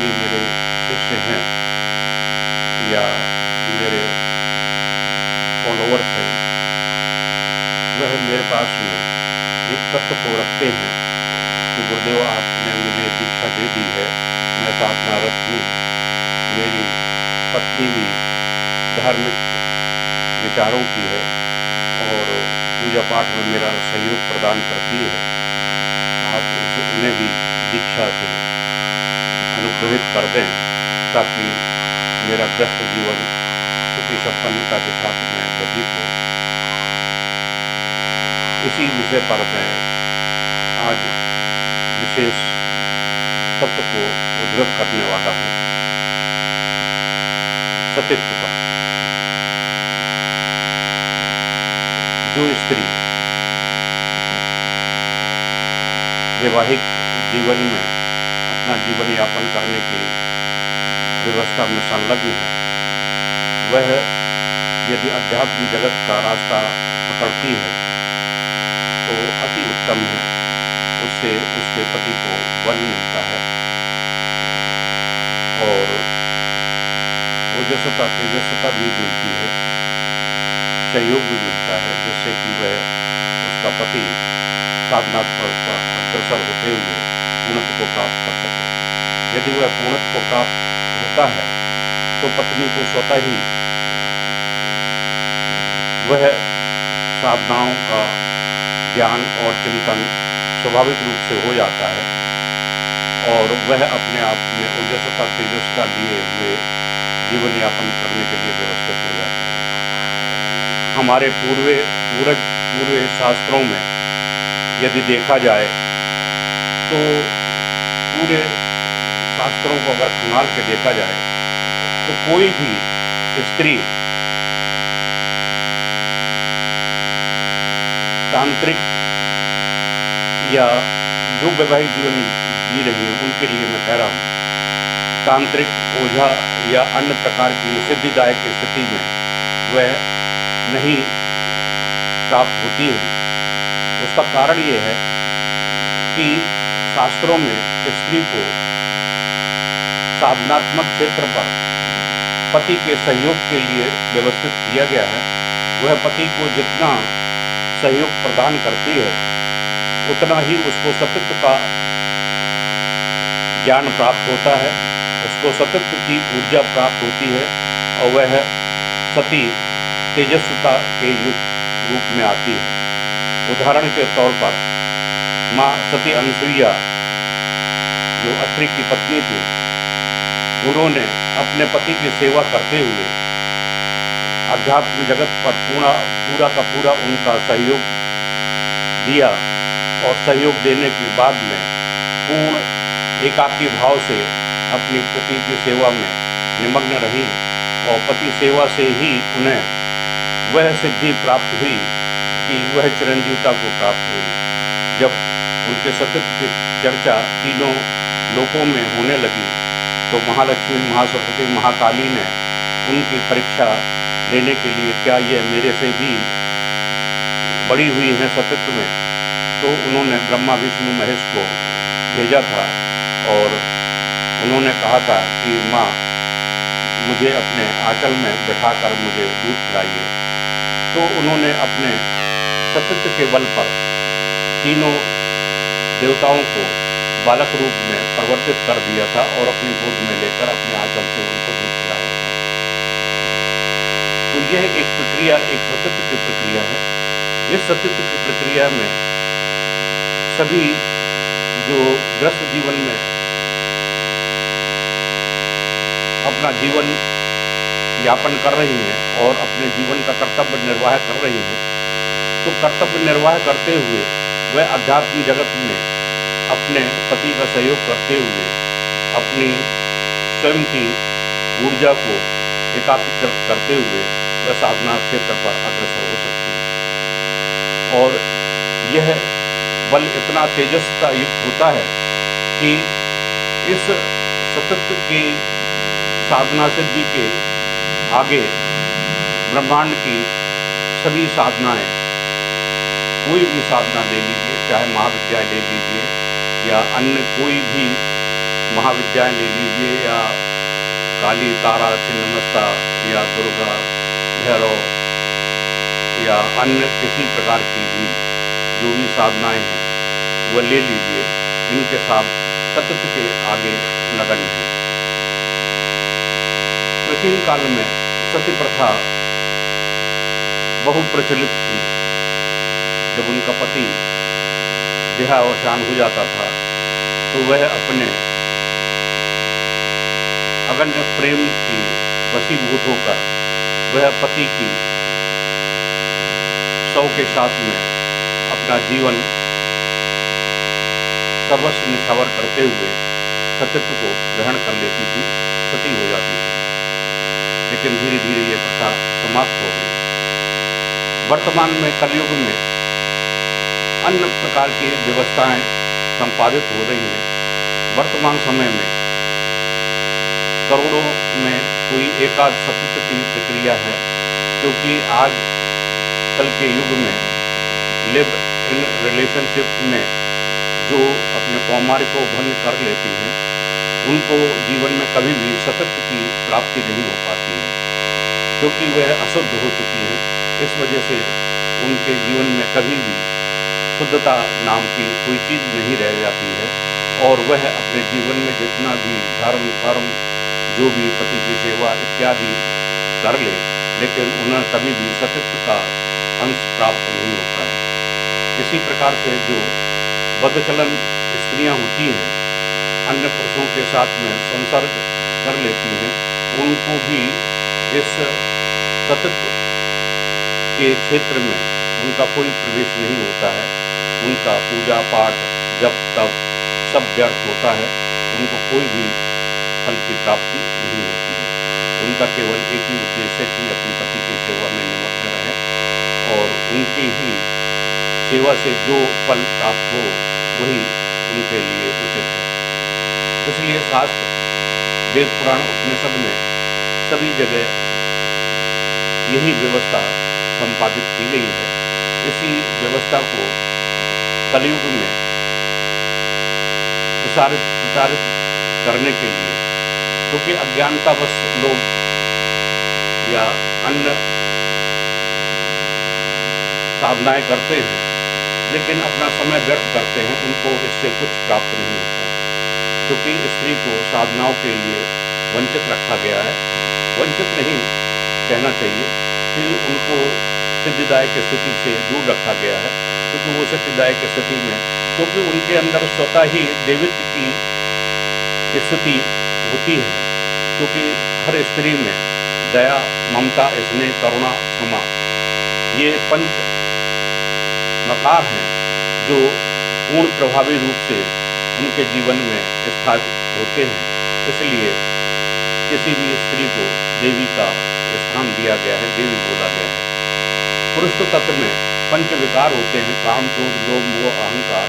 भी मेरे शिष्य हैं या मेरे फॉलोअर्स हैं, वह मेरे पास में एक तत्व को रखते हैं कि गुरुदेव आपने मुझे दीक्षा दे दी है, मैं साधनारत हूँ, मेरी पत्नी भी धार्मिक विचारों की है और पूजा पाठ में मेरा सहयोग प्रदान करती है। आप उन्हें भी दीक्षा से अनुग्रहित कर दें ताकि मेरा गृहस्थ जीवन सुखी संपन्नता के साथ में व्यतीत हो। इसी विषय पर मैं आज विशेष तत्व को उद्धृत करने वाला हूँ, सतीत्व का। जो स्त्री वैवाहिक जीवन में अपना जीवन यापन करने की व्यवस्था में संलग्न है, वह यदि अध्यात्म जगत का रास्ता पकड़ती है तो अति उत्तम है, उससे उसके पति को बल मिलता है और ओजस्वता तेजस्वता भी मिलती है, सहयोग भी मिलता है, जिससे कि वह उसका पति साधनात्मक पर अग्रसर होते हुए पूर्णत्व को प्राप्त कर सके। यदि वह पूर्णत्व को प्राप्त होता है तो पत्नी को स्वतः ही वह साधनाओं का ज्ञान और चिंतन स्वाभाविक रूप से हो जाता है और वह अपने आप में ओजस्वता तेजस्वता लिए हुए जीवन यापन करने के लिए व्यवस्थित हो जाता है। हमारे पूर्व शास्त्रों में यदि देखा जाए तो पूरे शास्त्रों को अगर खंगाल के देखा जाए तो कोई भी स्त्री तांत्रिक या जो वैवाहिक जीवन जी रही हैं उनके लिए मैं कह रहा हूँ, तांत्रिक ओझा या अन्य प्रकार की सिद्धिदायक स्थिति में वह नहीं प्राप्त होती है। उसका कारण ये है कि शास्त्रों में स्त्री को साधनात्मक क्षेत्र पर पति के सहयोग के लिए व्यवस्थित किया गया है। वह पति को जितना सहयोग प्रदान करती है उतना ही उसको सतीत्व का ज्ञान प्राप्त होता है, उसको सतीत्व की ऊर्जा प्राप्त होती है और वह सती तेजस्वता के रूप में आती है। उदाहरण के तौर पर माँ सती अनसुईया जो अत्रि की पत्नी थी, उन्होंने अपने पति की सेवा करते हुए अध्यात्म जगत पर पूरा का पूरा उनका सहयोग दिया और सहयोग देने के बाद में पूर्ण एकाकी भाव से अपनी पति की सेवा में निमग्न रही और पति सेवा से ही उन्हें वह सिद्धि प्राप्त हुई कि वह चिरंजीवता को प्राप्त हुई। जब उनके सतीत्व की चर्चा तीनों लोकों में होने लगी तो महालक्ष्मी, महासरस्वती, महाकाली ने उनकी परीक्षा लेने के लिए, क्या ये मेरे से भी बड़ी हुई हैं सतीत्व में, तो उन्होंने ब्रह्मा, विष्णु, महेश को भेजा था और उन्होंने कहा था कि माँ मुझे अपने आंचल में बिठाकर मुझे दूध पिलाइए। तो उन्होंने अपने सतीत्व के बल पर तीनों देवताओं को बालक रूप में परिवर्तित कर दिया था और अपनी गोद में लेकर अपने आंचल से उनको दूध पिलाया था। तो यह एक प्रक्रिया, एक सतीत्व की प्रक्रिया है। इस सतीत्व की प्रक्रिया में सभी जो गृहस्थ जीवन में अपना जीवन यापन कर रही हैं और अपने जीवन का कर्तव्य निर्वाह कर रही हैं, तो कर्तव्य निर्वाह करते हुए वह अध्यात्म जगत में अपने पति का सहयोग करते हुए अपनी स्वयं की ऊर्जा को एकाकीकृत करते हुए वह साधना क्षेत्र पर अग्रसर हो सकती है। और यह बल इतना तेजस्ता युक्त होता है कि इस सतत की साधना सिद्धि के आगे ब्रह्मांड की सभी साधनाएं, कोई भी साधना ले लीजिए, चाहे महाविद्यालय ले लीजिए या अन्य कोई भी महाविद्याएं ले लीजिए या काली, तारा, छिन्नमस्ता या दुर्गा, भैरव या अन्य किसी प्रकार की भी जो भी साधनाएं हैं वह ले लीजिए, इनके साथ सतत के आगे नगण्य हैं। प्राचीन काल में सती प्रथा बहु प्रचलित थी। जब उनका पति देहावसान हो जाता था तो वह अपने अगण्य प्रेम की वशीभूत होकर वह पति की शव के साथ में अपना जीवन सर्वस्व निछावर करते हुए सतीत्व को ग्रहण कर लेती थी, सती हो जाती थी। लेकिन धीरे धीरे ये प्रथा समाप्त हो गई। वर्तमान में कलयुग में अन्य प्रकार की व्यवस्थाएं संपादित हो रही हैं। वर्तमान समय में करोड़ों में कोई एकाध सतीत्व की प्रक्रिया है, क्योंकि आज कल के युग में लिव इन रिलेशनशिप में जो अपने कौमार्य को भंग कर लेती हैं उनको जीवन में कभी भी सतत्व की प्राप्ति नहीं हो पाती है, क्योंकि वह अशुद्ध हो चुकी हैं। इस वजह से उनके जीवन में कभी भी शुद्धता नाम की कोई चीज़ नहीं रह जाती है और वह अपने जीवन में जितना भी धर्म कर्म जो भी पति की सेवा इत्यादि कर ले, लेकिन उन्हें कभी भी सतत्व का अंश प्राप्त नहीं होता है। इसी प्रकार से जो बद्धचलन स्त्रियां होती हैं, अन्य पुरुषों के साथ में संसर्ग कर लेती हैं, उनको भी इस सतत्व के क्षेत्र में उनका कोई प्रवेश नहीं होता है। उनका पूजा पाठ जप तप सब व्यर्थ होता है, उनको कोई भी फल की प्राप्ति नहीं होती है। उनका केवल एक ही उद्देश्य है कि अपने पति की सेवा में निमग्न रहें और उनकी ही सेवा से जो फल प्राप्त हो वही उनके लिए उचित है। इसलिए शास्त्र, वेद, पुराण, उपनिषद में सभी जगह यही व्यवस्था संपादित की गई है। इसी व्यवस्था को कलयुग में प्रचारित करने के लिए, क्योंकि अज्ञानतावश लोग या अन्य साधनाएं करते हैं लेकिन अपना समय व्यर्थ करते हैं, उनको इससे कुछ प्राप्त नहीं होता है, क्योंकि स्त्री को साधनाओं के लिए वंचित रखा गया है। वंचित नहीं कहना चाहिए कि उनको सिद्धिदायक स्थिति से दूर रखा गया है, क्योंकि वो सिद्धिदायक स्थिति में, क्योंकि उनके अंदर स्वतः ही देवित्व की स्थिति होती है, क्योंकि हर स्त्री में दया, ममता, स्नेह, करुणा, क्षमा ये 5 मकार हैं जो पूर्ण प्रभावी रूप से उनके जीवन में स्थापित होते हैं। इसलिए किसी भी स्त्री को देवी का स्थान दिया गया है, देवी बोला गया है। पुरुष तत्व में 5 विकार होते हैं, काम, क्रोध, लोभ, मोह, अहंकार।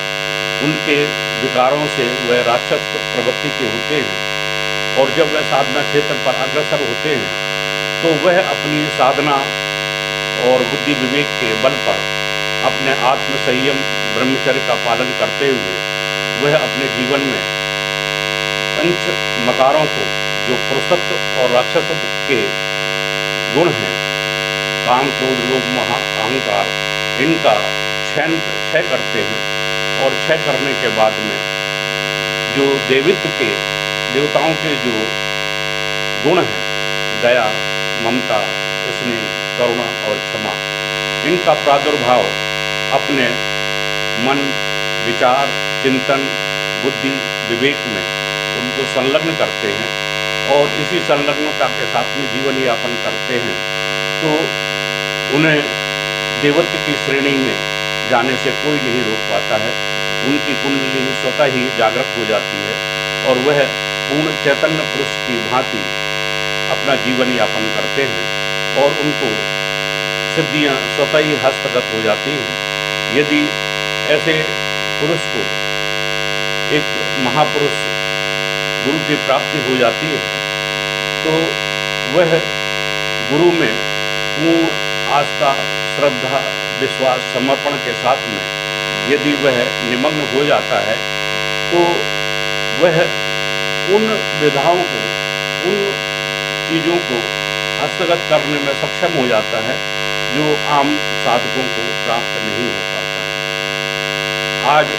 उनके विकारों से वह राक्षस प्रवृत्ति के होते हैं और जब वह साधना क्षेत्र पर अग्रसर होते हैं तो वह अपनी साधना और बुद्धि विवेक के बल पर अपने आत्म संयम ब्रह्मचर्य का पालन करते हुए वह अपने जीवन में 5 मकारों को, जो पुरुषत्व और राक्षसत्व के गुण हैं, काम, क्रोध, लोभ, मोह, अहंकार, इनका क्षय करते हैं और क्षय करने के बाद में जो देवित्व के, देवताओं के जो गुण हैं, दया, ममता, स्नेह, करुणा और क्षमा, इनका प्रादुर्भाव अपने मन, विचार, चिंतन, बुद्धि, विवेक में उनको संलग्न करते हैं और इसी संलग्नता के साथ में जीवन यापन करते हैं, तो उन्हें देवत्व की श्रेणी में जाने से कोई नहीं रोक पाता है। उनकी कुंडली स्वतः ही जागृत हो जाती है और वह पूर्ण चैतन्य पुरुष की भांति अपना जीवन यापन करते हैं और उनको सिद्धियां स्वतः ही हस्तगत हो जाती हैं। यदि ऐसे पुरुष को एक महापुरुष गुरु की प्राप्ति हो जाती है तो वह गुरु में पूर्ण आस्था, श्रद्धा, विश्वास, समर्पण के साथ में यदि वह निमग्न हो जाता है तो वह उन विधाओं को, उन चीज़ों को हस्तगत करने में सक्षम हो जाता है जो आम साधकों को प्राप्त नहीं हो पाता है। आज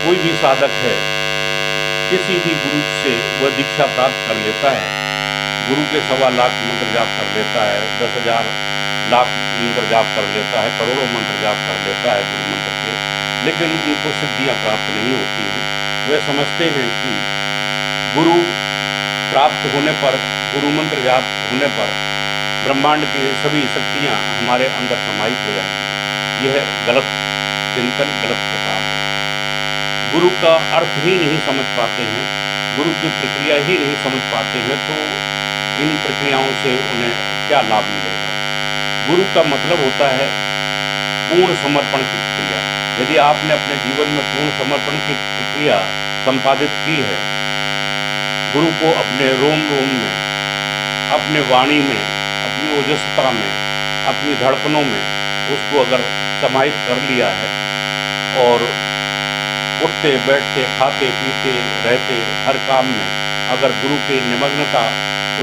कोई भी साधक है, किसी भी गुरु से वह दीक्षा प्राप्त कर लेता है, गुरु के 1.25 लाख मंत्र जाप कर लेता है, 10,000 लाख मंत्र जाप कर लेता है, करोड़ों मंत्र जाप कर लेता है गुरु मंत्र के, लेकिन उनको सिद्धियां प्राप्त नहीं होती हैं। वे समझते हैं कि गुरु प्राप्त होने पर, गुरु मंत्र जाप होने पर ब्रह्मांड की सभी शक्तियां हमारे अंदर समाहित हो जाएंगी। यह गलत चिंतन, गलत प्रकार है। गुरु का अर्थ ही नहीं समझ पाते हैं, गुरु की प्रक्रिया ही नहीं समझ पाते हैं, तो इन प्रक्रियाओं से उन्हें क्या लाभ मिलेगा। गुरु का मतलब होता है पूर्ण समर्पण की प्रक्रिया। यदि आपने अपने जीवन में पूर्ण समर्पण की प्रक्रिया संपादित की है, गुरु को अपने रोम रोम में, अपने वाणी में, अपनी ओजस्वता में, अपनी धड़कनों में उसको अगर समाहित कर लिया है और उठते बैठते खाते पीते रहते हर काम में अगर गुरु की निमग्नता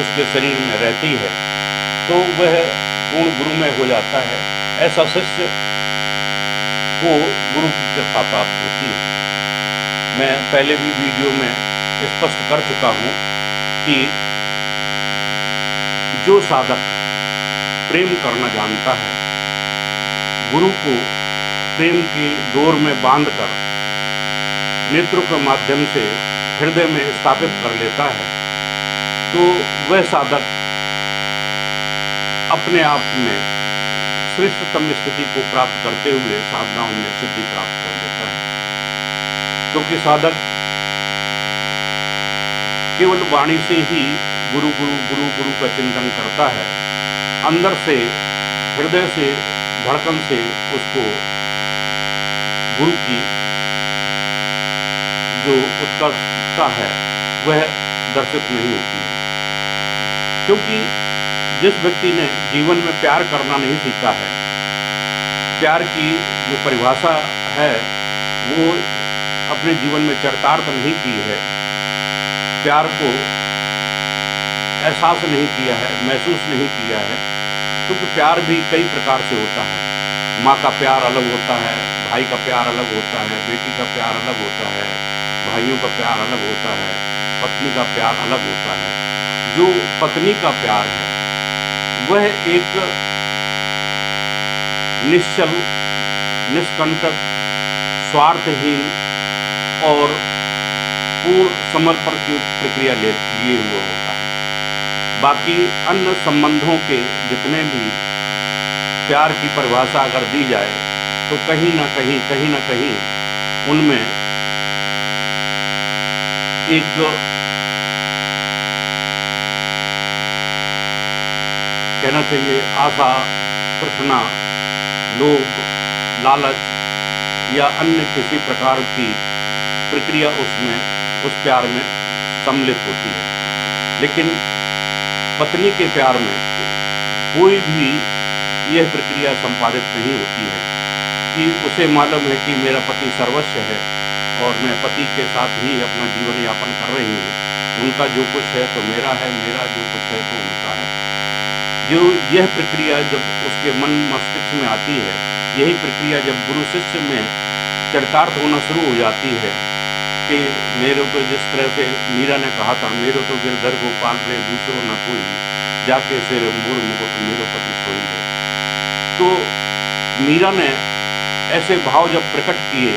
उसके शरीर में रहती है तो वह पूर्ण गुरु में हो जाता है। ऐसा शिष्य को गुरु की कृपा प्राप्त होती है। मैं पहले भी वीडियो में स्पष्ट कर चुका हूँ कि जो साधक प्रेम करना जानता है, गुरु को प्रेम की डोर में बांधकर नेत्रों के माध्यम से हृदय में स्थापित कर लेता है, तो वह साधक अपने आप में श्रेष्ठतम स्थिति को प्राप्त करते हुए साधनाओं में सिद्धि प्राप्त कर लेता है। क्योंकि साधक केवल वाणी से ही गुरु गुरु गुरु गुरु का चिंतन करता है, अंदर से, हृदय से, धड़कन से उसको गुरु की जो उत्कर्षता है वह दर्शित नहीं होती है। क्योंकि जिस व्यक्ति ने जीवन में प्यार करना नहीं सीखा है, प्यार की जो परिभाषा है वो अपने जीवन में चरितार्थ नहीं की है, प्यार को एहसास नहीं किया है, महसूस नहीं किया है, क्योंकि प्यार भी कई प्रकार से होता है। माँ का प्यार अलग होता है, भाई का प्यार अलग होता है, बेटी का प्यार अलग होता है, भाइयों का प्यार अलग होता है, पत्नी का प्यार अलग होता है। जो पत्नी का प्यार है वह एक निश्चल, निष्कंटक, स्वार्थहीन और पूर्ण समर्पण की प्रक्रिया लिए हुए होता है। बाकी अन्य संबंधों के जितने भी प्यार की परिभाषा अगर दी जाए तो कहीं ना कहीं उनमें एक कहना चाहिए आशा, तृष्णा, लोभ, लालच या अन्य किसी प्रकार की प्रक्रिया उसमें, उस प्यार में सम्मिलित होती है। लेकिन पत्नी के प्यार में कोई भी यह प्रक्रिया संपादित नहीं होती है कि उसे मालूम है कि मेरा पति सर्वस्व है और मैं पति के साथ ही अपना जीवन यापन कर रही हूँ, उनका जो कुछ है तो मेरा है, मेरा जो कुछ है तो उनका है। जो यह प्रक्रिया जब उसके मन मस्तिष्क में आती है, यही प्रक्रिया जब गुरु शिष्य में चरितार्थ होना शुरू हो जाती है कि मेरो तो जिस तरह से मीरा ने कहा था, मेरो तो गिरधर गोपाल रे दूसरो न कोई, जाके सिर मोर मुकुट मेरो पति सोई ले। तो मीरा ने ऐसे भाव जब प्रकट किए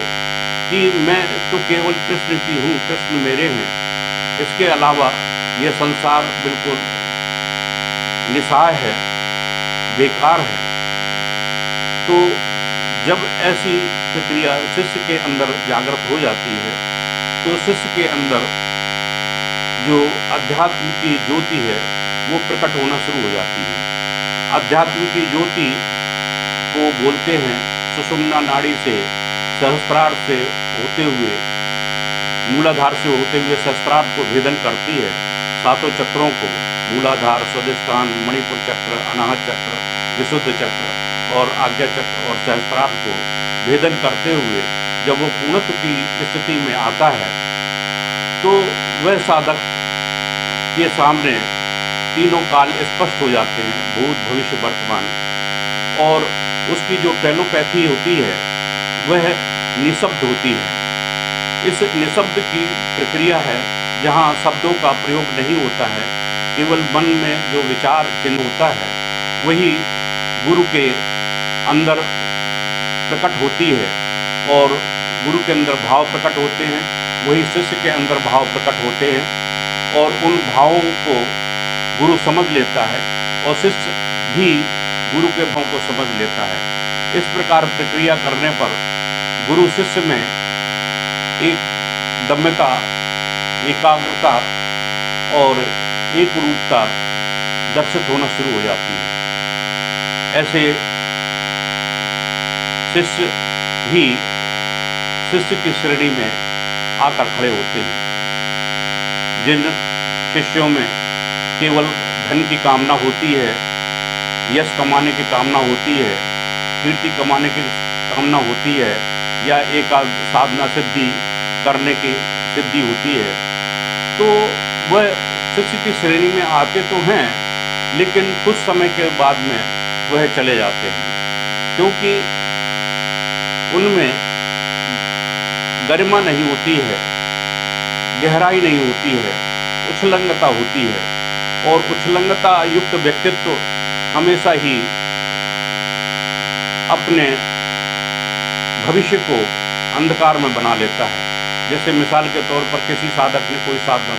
कि मैं तो केवल कृष्ण की हूँ, कृष्ण मेरे हैं, इसके अलावा यह संसार बिल्कुल निस्सहाय है, बेकार है। तो जब ऐसी प्रक्रिया शिष्य के अंदर जागृत हो जाती है तो शिष्य के अंदर जो अध्यात्म की ज्योति है वो प्रकट होना शुरू हो जाती है। अध्यात्म की ज्योति को बोलते हैं सुषुम्ना नाड़ी से, सहस्त्रार से होते हुए, मूलाधार से होते हुए सहस्त्रार को भेदन करती है। सातों चक्रों को, मूलाधार, स्वादिष्ठान, मणिपुर चक्र, अनाहत चक्र, विशुद्ध चक्र और आज्ञा चक्र और सहस्त्रार को भेदन करते हुए जब वो पूर्णत्व की स्थिति में आता है तो वह साधक के सामने तीनों काल स्पष्ट हो जाते हैं, भूत भविष्य वर्तमान, और उसकी जो टेलोपैथी होती है वह निशब्द होती है। इस निशब्द की प्रक्रिया है जहाँ शब्दों का प्रयोग नहीं होता है, केवल मन में जो विचार चिन्ह होता है वही गुरु के अंदर प्रकट होती है, और गुरु के अंदर भाव प्रकट होते हैं, वही शिष्य के अंदर भाव प्रकट होते हैं, और उन भावों को गुरु समझ लेता है और शिष्य भी गुरु के भाव को समझ लेता है। इस प्रकार प्रक्रिया करने पर गुरु शिष्य में एक दम्यता, एकाग्रता और एक रूपता दर्शित होना शुरू हो जाती है। ऐसे शिष्य भी शिष्य की श्रेणी में आकर खड़े होते हैं। जिन शिष्यों में केवल धन की कामना होती है, यश कमाने की कामना होती है, कीर्ति कमाने की कामना होती है, या एक साधना सिद्धि करने की सिद्धि होती है, तो वह शिष्य की श्रेणी में आते तो हैं, लेकिन कुछ समय के बाद में वह चले जाते हैं, क्योंकि उनमें गरिमा नहीं होती है, गहराई नहीं होती है, उछलंगता होती है, और उछलंगता युक्त व्यक्तित्व हमेशा ही अपने भविष्य को अंधकार में बना लेता है। जैसे मिसाल के तौर पर किसी साधक ने कोई साधना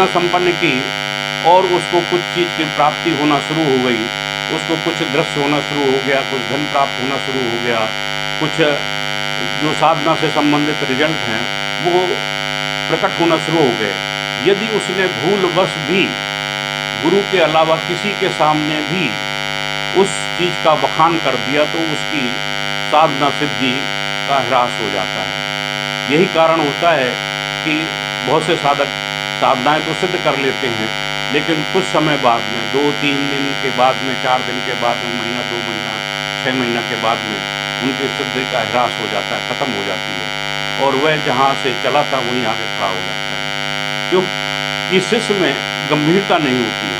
संपन्न की और उसको कुछ चीज़ की प्राप्ति होना शुरू हो गई, उसको कुछ दृश्य होना शुरू हो गया, कुछ धन प्राप्त होना शुरू हो गया, कुछ जो साधना से संबंधित रिजल्ट हैं वो प्रकट होना शुरू हो गए। यदि उसने भूलवश भी गुरु के अलावा किसी के सामने भी उस चीज़ का बखान कर दिया तो उसकी साधना सिद्धि का ह्रास हो जाता है। यही कारण होता है कि बहुत से साधक साधनाएं तो सिद्ध कर लेते हैं, लेकिन कुछ समय बाद में 2-3 दिन के बाद में, 4 दिन के बाद में, महीना 2 महीना 6 महीना के बाद में उनकी सिद्धि का ह्रास हो जाता है, खत्म हो जाती है, और वह जहाँ से चला था वहीं आगे खड़ा हो जाता है। क्योंकि शिष्य में गंभीरता नहीं होती है।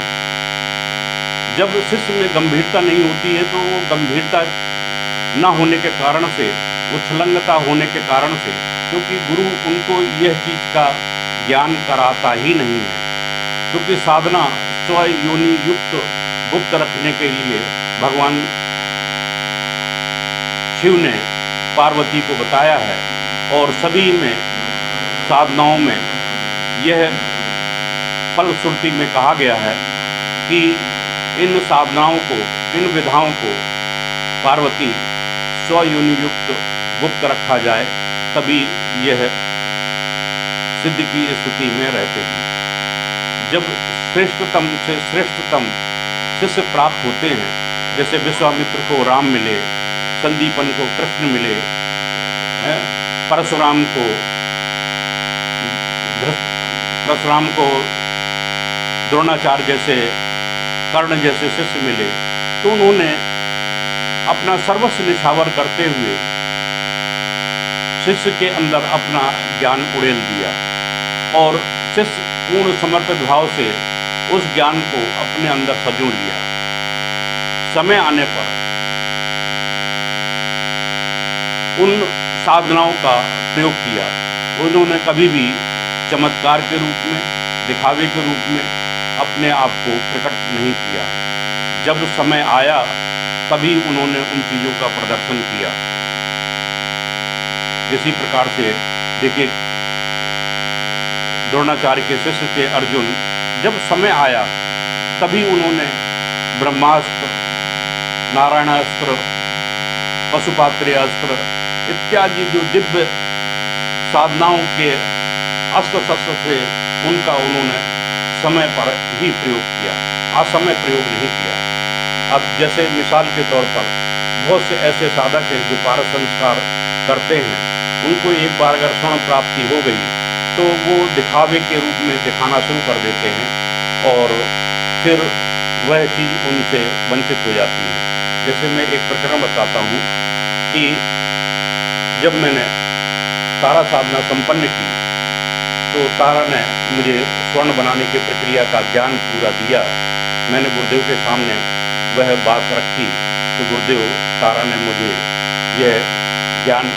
जब शिष्य में गंभीरता नहीं होती है तो वो गंभीरता न होने के कारण से, उछलंगता होने के कारण से, क्योंकि गुरु उनको यह चीज़ का ज्ञान कराता ही नहीं है, क्योंकि साधना स्वयोनि युक्त गुप्त रखने के लिए भगवान शिव ने पार्वती को बताया है, और सभी में साधनाओं में यह फलश्रुति में कहा गया है कि इन साधनाओं को, इन विधाओं को पार्वती स्वयोनि युक्त गुप्त रखा जाए, तभी यह सिद्धि की स्थिति में रहते हैं। जब श्रेष्ठतम से श्रेष्ठतम शिष्य प्राप्त होते हैं, जैसे विश्वामित्र को राम मिले, संदीपन को कृष्ण मिले, परशुराम को द्रोणाचार्य जैसे, कर्ण जैसे शिष्य मिले, तो उन्होंने अपना सर्वस्व निछावर करते हुए शिष्य के अंदर अपना ज्ञान उड़ेल दिया, और शिष्य पूर्ण समर्पित भाव से उस ज्ञान को अपने अंदर सजो लिया। समय आने पर उन साधनाओं का प्रयोग किया। उन्होंने कभी भी चमत्कार के रूप में, दिखावे के रूप में अपने आप को प्रकट नहीं किया। जब समय आया तभी उन्होंने उन चीज़ों का प्रदर्शन किया। इसी प्रकार से देखिए, द्रोणाचार्य के शिष्य थे अर्जुन, जब समय आया तभी उन्होंने ब्रह्मास्त्र, नारायणास्त्र, पशुपात्रे अस्त्र इत्यादि जो दिव्य साधनाओं के अस्त्र शस्त्र थे उनका उन्होंने समय पर ही प्रयोग किया, असमय प्रयोग नहीं किया। अब जैसे मिसाल के तौर पर बहुत से ऐसे साधक हैं जो पारस संस्कार करते हैं, उनको एक बार अगर स्वर्ण प्राप्ति हो गई तो वो दिखावे के रूप में दिखाना शुरू कर देते हैं, और फिर वह चीज़ उनसे वंचित हो जाती है। जैसे मैं एक प्रकरण बताता हूँ कि जब मैंने तारा साधना संपन्न की तो तारा ने मुझे स्वर्ण बनाने की प्रक्रिया का ज्ञान पूरा दिया। मैंने गुरुदेव के सामने वह बात रखी तो गुरुदेव तारा ने मुझे यह ज्ञान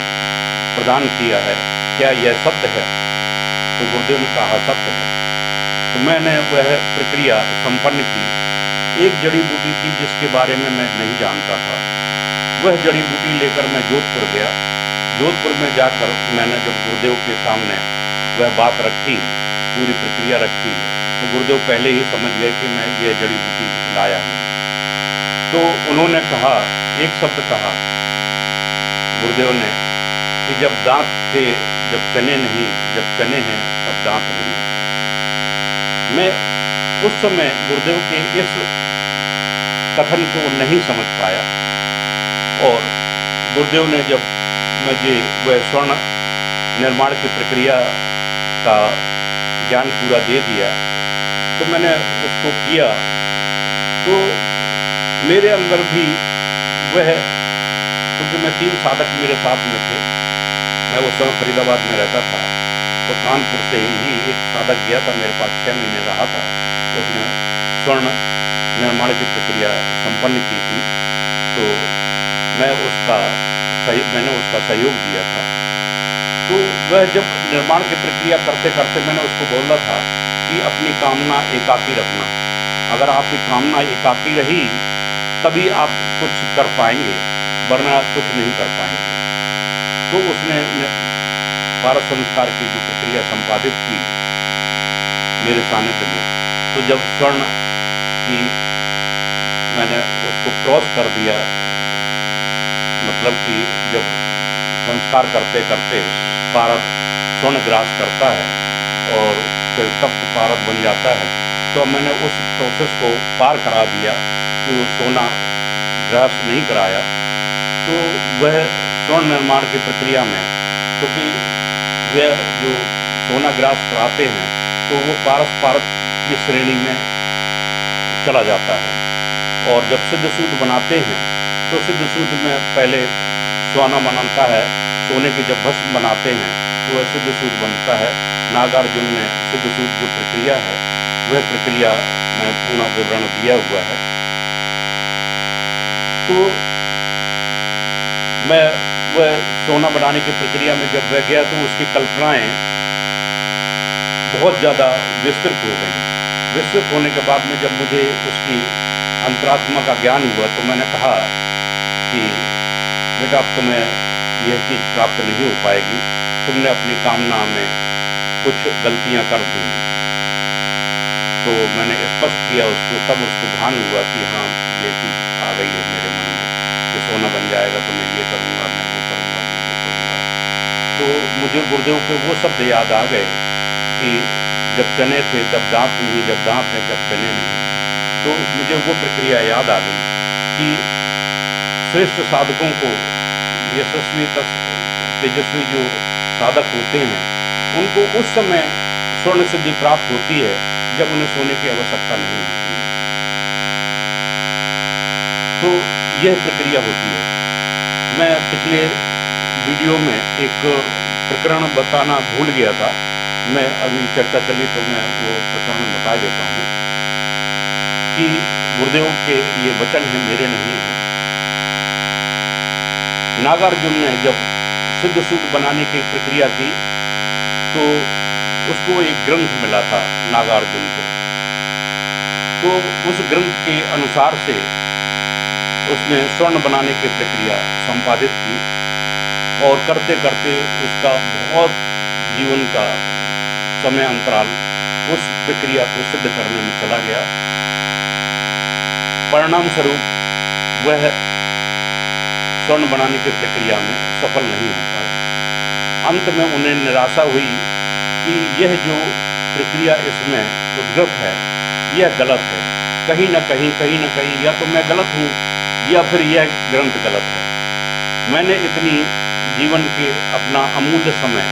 प्रदान किया है, क्या यह सत्य है? तो गुरुदेव ने कहा सत्य है। तो मैंने वह प्रक्रिया संपन्न की। एक जड़ी बूटी थी जिसके बारे में मैं नहीं जानता था, वह जड़ी बूटी लेकर मैं जोधपुर गया। जोधपुर में जाकर मैंने जब गुरुदेव के सामने वह बात रखी, पूरी प्रक्रिया रखी, तो गुरुदेव पहले ही समझ गए कि मैं ये जड़ी बूटी लाया हूँ। तो उन्होंने कहा, एक शब्द कहा गुरुदेव ने कि जब दांत थे जब चने नहीं, जब चने हैं तब दांत नहीं। मैं उस समय गुरुदेव के इस कथन को नहीं समझ पाया और गुरुदेव ने जब मुझे वह स्वर्ण निर्माण की प्रक्रिया का ज्ञान पूरा दे दिया तो मैंने उसको किया। तो मेरे अंदर भी वह, क्योंकि मैं 3 साधक मेरे साथ में थे, मैं उस समय फरीदाबाद में रहता था, तो कानपुर से ही एक साधक गया था, मेरे पास 6 महीने रहा था, उसने स्वर्ण निर्माण की प्रक्रिया संपन्न की थी। तो मैंने उसका सहयोग दिया था। तो वह जब निर्माण की प्रक्रिया करते करते मैंने उसको बोला था कि अपनी कामना एकाकी रखना, अगर आपकी कामना एकाकी रही तभी आप कुछ कर पाएंगे, वरना कुछ नहीं कर पाएंगे। तो उसने पारस संस्कार की जो प्रक्रिया संपादित की मेरे सानिध्य में, तो जब स्वर्ण की मैंने उसको क्रॉस कर दिया, मतलब कि जब संस्कार करते करते पारद स्वर्ण ग्रास करता है और फिर तप्त पारद बन जाता है, तो मैंने उस प्रोसेस को पार करा दिया कि वो सोना ग्रास नहीं कराया। तो वह स्वर्ण निर्माण की प्रक्रिया में, क्योंकि वह जो सोना ग्रास कराते हैं तो वो पारस पारद की श्रेणी में चला जाता है। और जब सिद्ध सूद बनाते हैं तो सिद्ध सूद में पहले सोना बनता है, सोने की जब भस्म बनाते हैं तो वह सिद्ध सूद बनता है। नागार्जुन ने सिद्ध सूद जो प्रक्रिया है वह प्रक्रिया में पूर्ण विवरण दिया हुआ है। तो मैं वह सोना बनाने की प्रक्रिया में जब वह गया तो उसकी कल्पनाएं बहुत ज़्यादा विस्तृत हो गई। विस्तृत होने के बाद में जब मुझे उसकी अंतरात्मा का ज्ञान हुआ तो मैंने कहा कि बेटा अब तुम्हें यह चीज़ प्राप्त नहीं हो पाएगी, तुमने अपनी कामना में कुछ गलतियां कर दी। तो मैंने स्पष्ट किया उसको, तब उसको भान हुआ कि हाँ ये चीज़ आ गई है मेरे मन में कि सोना बन जाएगा तो मैं ये करूँगा, मैं वो करूँगा, मैं वो करूँगा। तो मुझे गुरुदेव के वो शब्द याद आ गए कि जब चने थे तब दांत नहीं, जब दांत है तब चने नहीं। तो मुझे वो प्रक्रिया याद आ गई कि श्रेष्ठ साधकों को, यशस्वी तेजस्वी जो साधक होते हैं उनको उस समय स्वर्ण सिद्धि प्राप्त होती है जब उन्हें सोने की आवश्यकता नहीं होती है। तो यह प्रक्रिया होती है। मैं पिछले वीडियो में एक प्रकरण बताना भूल गया था, मैं अभी चर्चा चली तो मैं वो प्रकरण बता देता हूँ कि गुरुदेव के ये वचन है, मेरे नहीं हैं। नागार्जुन ने जब सिद्ध सूद बनाने की प्रक्रिया की तो उसको एक ग्रंथ मिला था नागार्जुन को। तो उस ग्रंथ के अनुसार से उसने स्वर्ण बनाने की प्रक्रिया संपादित की और करते करते उसका बहुत जीवन का समय अंतराल उस प्रक्रिया को सिद्ध करने में चला गया। परिणाम स्वरूप वह स्वर्ण बनाने की प्रक्रिया में सफल नहीं हो पाए। अंत में उन्हें निराशा हुई कि यह जो प्रक्रिया इसमें उद्गत है यह गलत है, कहीं ना कहीं या तो मैं गलत हूँ या फिर यह ग्रंथ गलत है। मैंने इतनी जीवन के अपना अमूल्य समय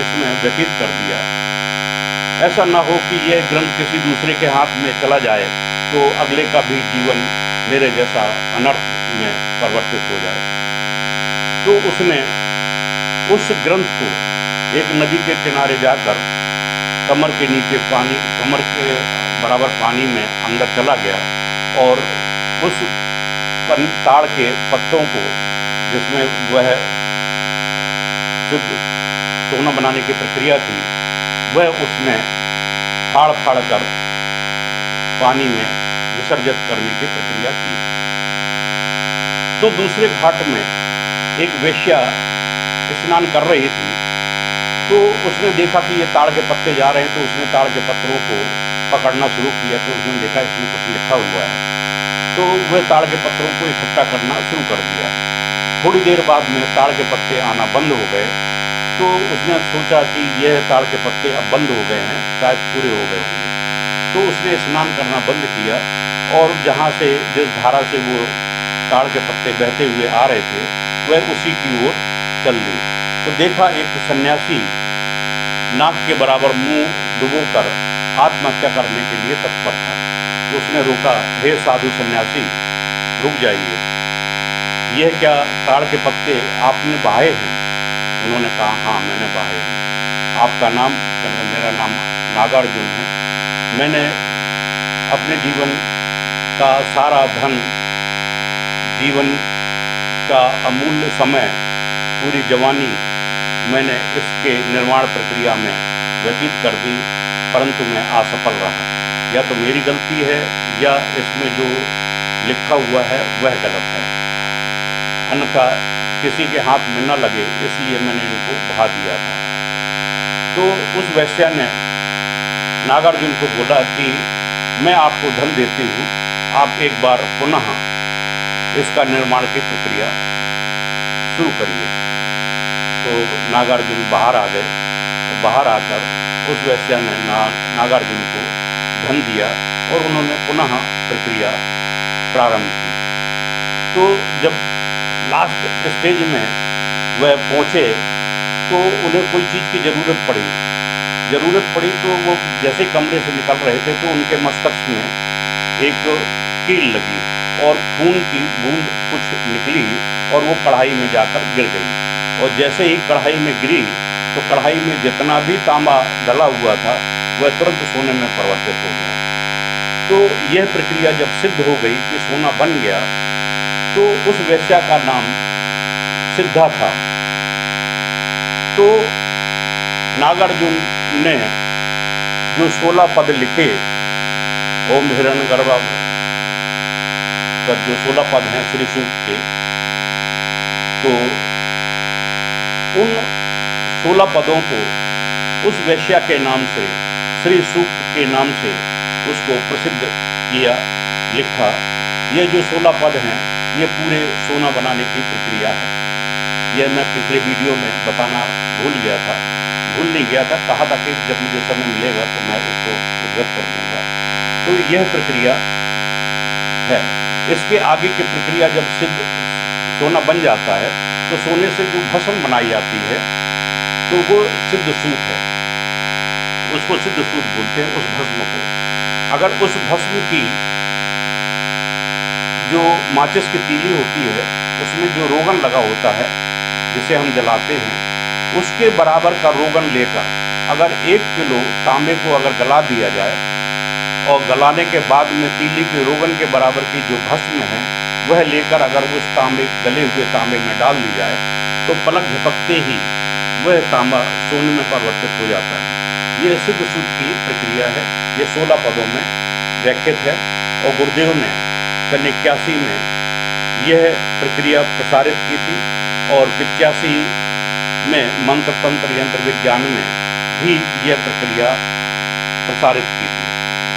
इसमें व्यतीत कर दिया, ऐसा ना हो कि यह ग्रंथ किसी दूसरे के हाथ में चला जाए तो अगले का भी जीवन मेरे जैसा अनर्थ में परिवर्तित हो जाए। तो उसने उस ग्रंथ को एक नदी के किनारे जाकर कमर के नीचे पानी, कमर के बराबर पानी में अंदर चला गया और उस ताड़ के पत्तों को, जिसमें वह शुद्ध सोना बनाने की प्रक्रिया थी, वह उसने फाड़ फाड़ कर पानी में विसर्जित करने की प्रक्रिया की। तो दूसरे घाट में एक वेश्या स्नान कर रही थी, तो उसने देखा कि ये ताड़ के पत्ते जा रहे हैं, तो उसने ताड़ के पत्तों को पकड़ना शुरू किया। तो उसने देखा इसमें कुछ लिखा हुआ है, तो वह ताड़ के पत्तों को इकट्ठा करना शुरू कर दिया। थोड़ी देर बाद में ताड़ के पत्ते आना बंद हो गए, तो उसने सोचा कि यह ताड़ के पत्ते अब बंद हो गए हैं, शायद पूरे हो गए होंगे। तो उसने स्नान करना बंद किया और जहाँ से, जिस धारा से वो ताड़ के पत्ते बहते हुए आ रहे थे, वह उसी की ओर चल दी। तो देखा एक सन्यासी नाक के बराबर मुंह डुबोकर आत्महत्या करने के लिए तत्पर था। तो उसने रोका, हे साधु सन्यासी, रुक जाइए, यह क्या ताड़ के पत्ते आपने बहाए हैं? उन्होंने कहा, हाँ मैंने बहाए हैं। आपका नाम? मेरा नाम नागार्जुन है। मैंने अपने जीवन का सारा धन, जीवन का अमूल्य समय, पूरी जवानी मैंने इसके निर्माण प्रक्रिया में व्यतीत कर दी, परंतु मैं असफल रहा। या तो मेरी गलती है या इसमें जो लिखा हुआ है वह गलत है, अन्यथा किसी के हाथ में न लगे, इसलिए मैंने इनको बहा दिया था। तो उस वैश्या ने नागार्जुन को बोला कि मैं आपको धन देती हूँ, आप एक बार पुनः इसका निर्माण की प्रक्रिया शुरू करिए। तो नागार्जुन बाहर आ गए। तो बाहर आकर उस वैश्या ने नागार्जुन को धन दिया और उन्होंने पुनः प्रक्रिया प्रारंभ की। तो जब लास्ट स्टेज में वह पहुँचे, तो उन्हें कोई चीज़ की ज़रूरत पड़ी। तो वो जैसे कमरे से निकल रहे थे, तो उनके मस्तिष्क में एक कील लगी और खून की बूंद कुछ निकली और वो कढ़ाई में जाकर गिर गई। और जैसे ही कढ़ाई में गिरी, तो कढ़ाई में जितना भी तांबा डला हुआ था, वह तुरंत सोने में परिवर्तित हो गया। तो यह प्रक्रिया जब सिद्ध हो गई कि सोना बन गया, तो उस वेश्या का नाम सिद्धा था। तो नागार्जुन ने जो 16 पद लिखे, ओम हिरण्यगर्भा पर जो 16 पद हैं श्री सूक्त के, तो उन 16 पदों को उस वेश्या के नाम से, श्री सूक्त के नाम से उसको प्रसिद्ध किया, लिखा। ये जो 16 पद हैं, ये पूरे सोना बनाने की प्रक्रिया है। यह मैं पिछले वीडियो में बताना भूल नहीं गया था, कहा था कि जब मुझे समय मिलेगा तो मैं उसको उद्धृत कर दूंगा। तो यह प्रक्रिया है। इसके आगे की प्रक्रिया, जब सिद्ध सोना बन जाता है, तो सोने से जो भस्म बनाई जाती है, तो वो सिद्ध सूत है, उसको सिद्ध सूत बोलते हैं उस भस्म को। अगर उस भस्म की जो माचिस की तीली होती है, उसमें जो रोगन लगा होता है, जिसे हम जलाते हैं, उसके बराबर का रोगन लेकर अगर 1 किलो तांबे को अगर गला दिया जाए और गलाने के बाद में तीली के रोगन के बराबर की जो भस्म है, वह लेकर अगर उस गले हुए तांबे में डाल दी जाए, तो पलक झपकते ही वह तांबा सोने में परिवर्तित हो जाता है। यह सिद्ध सूत की प्रक्रिया है। ये 16 पदों में व्याख्यात है और गुरुदेव ने सन 81 में यह प्रक्रिया प्रसारित की थी और 85 में मंत्र तंत्र यंत्र विज्ञान में भी यह प्रक्रिया प्रसारित की थी।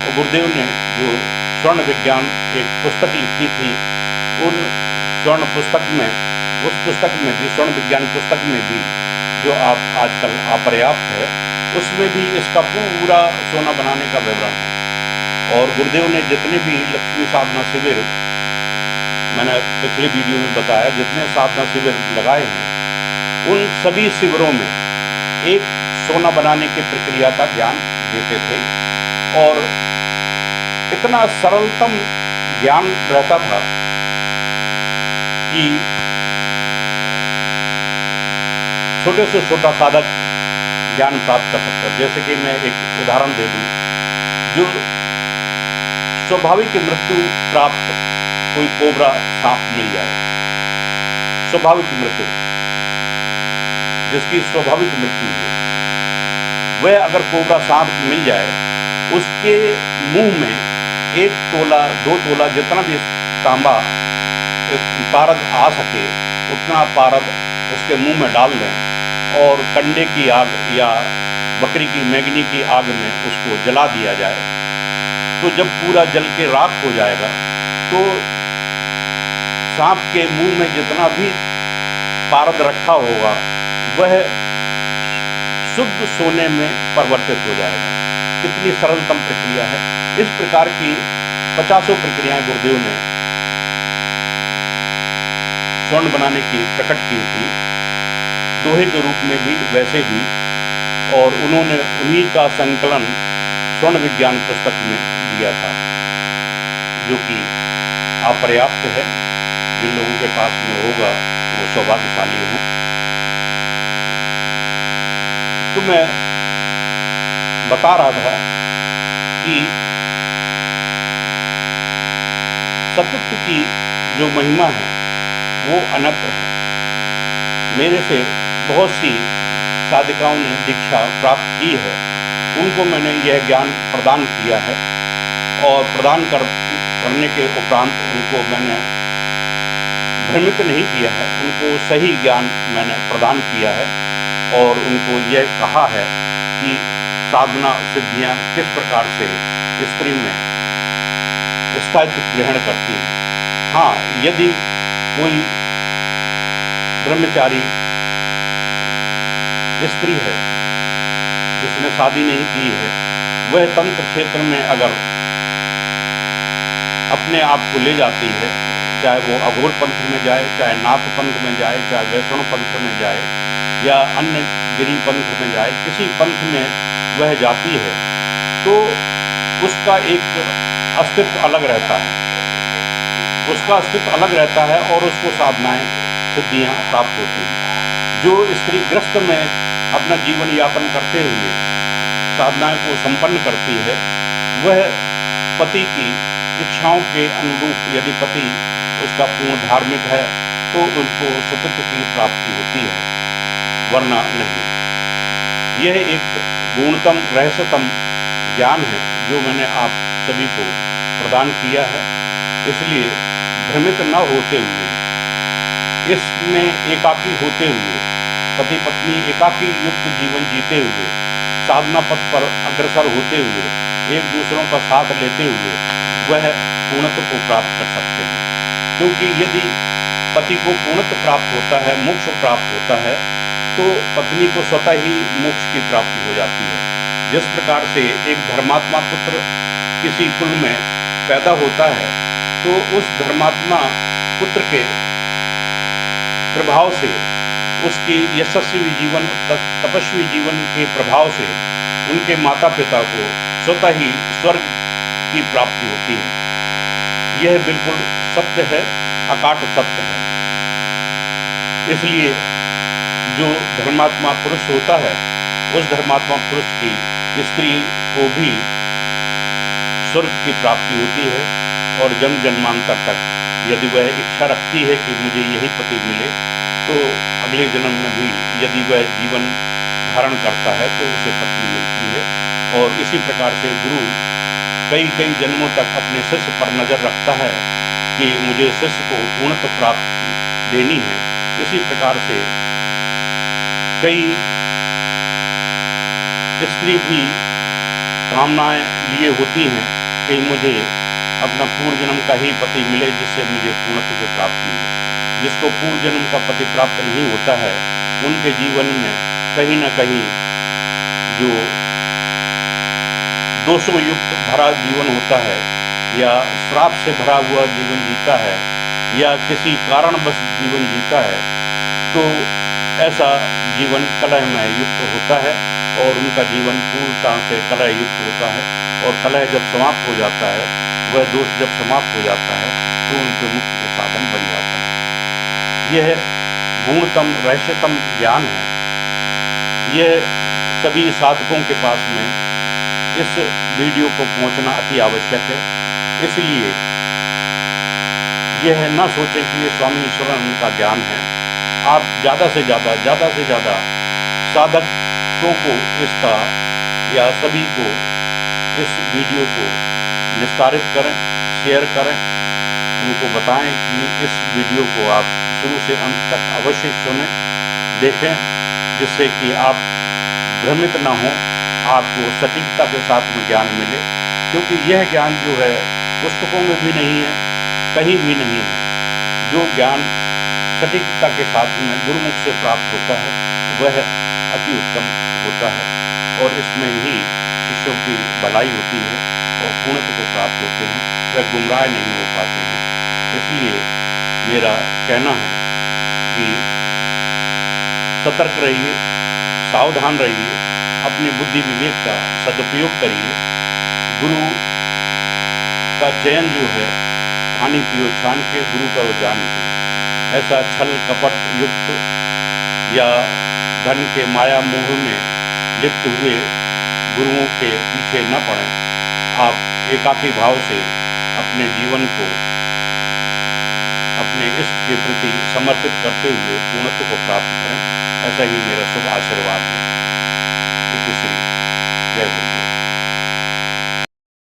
और गुरुदेव ने जो स्वर्ण विज्ञान एक पुस्तक लिखी थी, उन स्वर्ण पुस्तक में, उस पुस्तक में भी, स्वर्ण विज्ञान पुस्तक में भी, जो आप आजकल अपर्याप्त है, उसमें भी इसका पूरा सोना बनाने का विवरण है। और गुरुदेव ने जितने भी लक्ष्मी साधना शिविर, मैंने पिछले वीडियो में बताया, जितने साधना शिविर लगाए हैं, उन सभी शिविरों में एक सोना बनाने की प्रक्रिया का ज्ञान देते थे और इतना सरलतम ज्ञान रहता था कि छोटे से छोटा साधक ज्ञान प्राप्त कर सकता है। जैसे कि मैं एक उदाहरण दे दूं, जो स्वाभाविक मृत्यु प्राप्त कोई कोबरा सांप मिल जाए, स्वाभाविक मृत्यु, जिसकी स्वाभाविक मृत्यु है, वह अगर कोबरा सांप मिल जाए, उसके मुंह में 1 तोला 2 तोला जितना भी तांबा पारद आ सके उतना पारद उसके मुंह में डाल दें और कंडे की आग या बकरी की मैगनी की आग में उसको जला दिया जाए, तो जब पूरा जल के राख हो जाएगा तो सांप के मुंह में जितना भी पारद रखा होगा वह शुद्ध सोने में परिवर्तित हो जाएगा। कितनी सरलतम प्रक्रिया है। इस प्रकार की 50 प्रक्रियाएं गुरुदेव ने स्वर्ण बनाने की प्रकट की थी, दोहे के रूप में भी वैसे भी, और उन्होंने उन्हीं का संकलन स्वर्ण विज्ञान पुस्तक में दिया था, जो कि अपर्याप्त है। जिन लोगों के पास में होगा वो सौभाग्यशाली हैं। तो मैं बता रहा था कि सतत्व की जो महिमा है वो अनंत है। मेरे से बहुत सी साधिकाओं ने दीक्षा प्राप्त की है, उनको मैंने यह ज्ञान प्रदान किया है और प्रदान करने के उपरांत उनको मैंने भ्रमित नहीं किया है, उनको सही ज्ञान मैंने प्रदान किया है और उनको यह कहा है कि साधना सिद्धियां किस प्रकार से स्त्री में स्थायित्व ग्रहण करती हैं। हाँ, यदि कोई ब्रह्मचारी स्त्री है जिसने शादी नहीं की है, वह तंत्र क्षेत्र में अगर अपने आप को ले जाती है, चाहे वो अघोर पंथ में जाए, चाहे नाथ पंथ में जाए, चाहे वैष्णव पंथ में जाए या अन्य गिरी पंथ में जाए, किसी पंथ में वह जाती है तो उसका एक अस्तित्व अलग रहता है, उसका अस्तित्व अलग रहता है और उसको साधनाएं सिद्धियां प्राप्त होती हैं। जो स्त्री गृहस्थ में अपना जीवन यापन करते हुए साधनाएं को संपन्न करती है, वह पति की इच्छाओं के अनुरूप, यदि पति उसका पूर्ण धार्मिक है तो उनको सतत्व की प्राप्ति होती है, वरना नहीं। यह एक गुणतम रहस्यतम ज्ञान है जो मैंने आप सभी को प्रदान किया है। इसलिए भ्रमित न होते हुए, इसमें एकाकी होते हुए, पति पत्नी एकाकी युक्त जीवन जीते हुए, साधना पथ पर अग्रसर होते हुए, एक दूसरों का साथ लेते हुए वह पूर्णत्व को प्राप्त कर सकते हैं। क्योंकि यदि पति को पूर्णत्व प्राप्त होता है, मोक्ष प्राप्त होता है, तो पत्नी को स्वतः ही मोक्ष की प्राप्ति हो जाती है। जिस प्रकार से एक धर्मात्मा पुत्र किसी कुल में पैदा होता है तो उस धर्मात्मा पुत्र के प्रभाव से, उसकी यशस्वी जीवन, तपस्वी जीवन के प्रभाव से उनके माता पिता को स्वतः ही स्वर्ग की प्राप्ति होती है। यह बिल्कुल सत्य है, अकाट सत्य है। इसलिए जो धर्मात्मा पुरुष होता है, उस धर्मात्मा पुरुष की स्त्री को भी स्वर्ग की प्राप्ति होती है और जन्म जन्मांतर तक यदि वह इच्छा रखती है कि मुझे यही पति मिले, तो अगले जन्म में भी यदि वह जीवन धारण करता है तो उसे पत्नी मिलती है। और इसी प्रकार से गुरु कई कई जन्मों तक अपने शिष्य पर नजर रखता है कि मुझे शिष्य को पूर्णत्व प्राप्ति देनी है। इसी प्रकार से कई स्त्री भी कामनाएं लिए होती हैं कि मुझे अपना पूर्व जन्म का ही पति मिले जिससे मुझे पूर्णत्व की प्राप्ति हो। जिसको पूर्व जन्म का पति प्राप्त नहीं होता है, उनके जीवन में कहीं ना कहीं जो दोषों युक्त भरा जीवन होता है या श्राप से भरा हुआ जीवन जीता है या किसी कारणवश जीवन जीता है, तो ऐसा जीवन कलह में युक्त होता है और उनका जीवन पूर्णता से कलह युक्त होता है। और कलह जब समाप्त हो जाता है, वह दोष जब समाप्त हो जाता है, तो उनके मुक्ति का साधन बन जाता है। यह गुणतम रहस्यतम ज्ञान है यह सभी साधकों के पास में इस वीडियो को पहुंचना अति आवश्यक है। इसलिए यह ना सोचें कि ये स्वामी ईश्वरानंद का ज्ञान है। आप ज़्यादा से ज़्यादा साधकों को इसका या सभी को इस वीडियो को निस्तारित करें, शेयर करें, उनको बताएं कि इस वीडियो को आप शुरू से अंत तक अवश्य सुनें, देखें, जिससे कि आप भ्रमित ना हों, आपको सटीकता के साथ में ज्ञान मिले। क्योंकि यह ज्ञान जो है पुस्तकों में भी नहीं है, कहीं भी नहीं है। जो ज्ञान सटीकता के साथ में गुरुमुख से प्राप्त होता है वह अति उत्तम होता है, और इसमें ही शिष्यों की भलाई होती है और पूर्णत्व को प्राप्त होते हैं, वह गुमराह नहीं हो पाते हैं। इसलिए मेरा कहना है कि सतर्क रहिए, सावधान रहिए, अपनी बुद्धि विवेक का सदुपयोग करिए। गुरु का चयन जो है पानी पियो छान के, गुरु करो जान के। ऐसा छल कपट युक्त या धन के माया मोह में लिप्त हुए गुरुओं के पीछे न पड़ें। आप एकाकी भाव से अपने जीवन को अपने इष्ट के प्रति समर्पित करते हुए पूर्णत्व को प्राप्त करें। ऐसा ही मेरा शुभ आशीर्वाद है। इति श्री जय गुरु।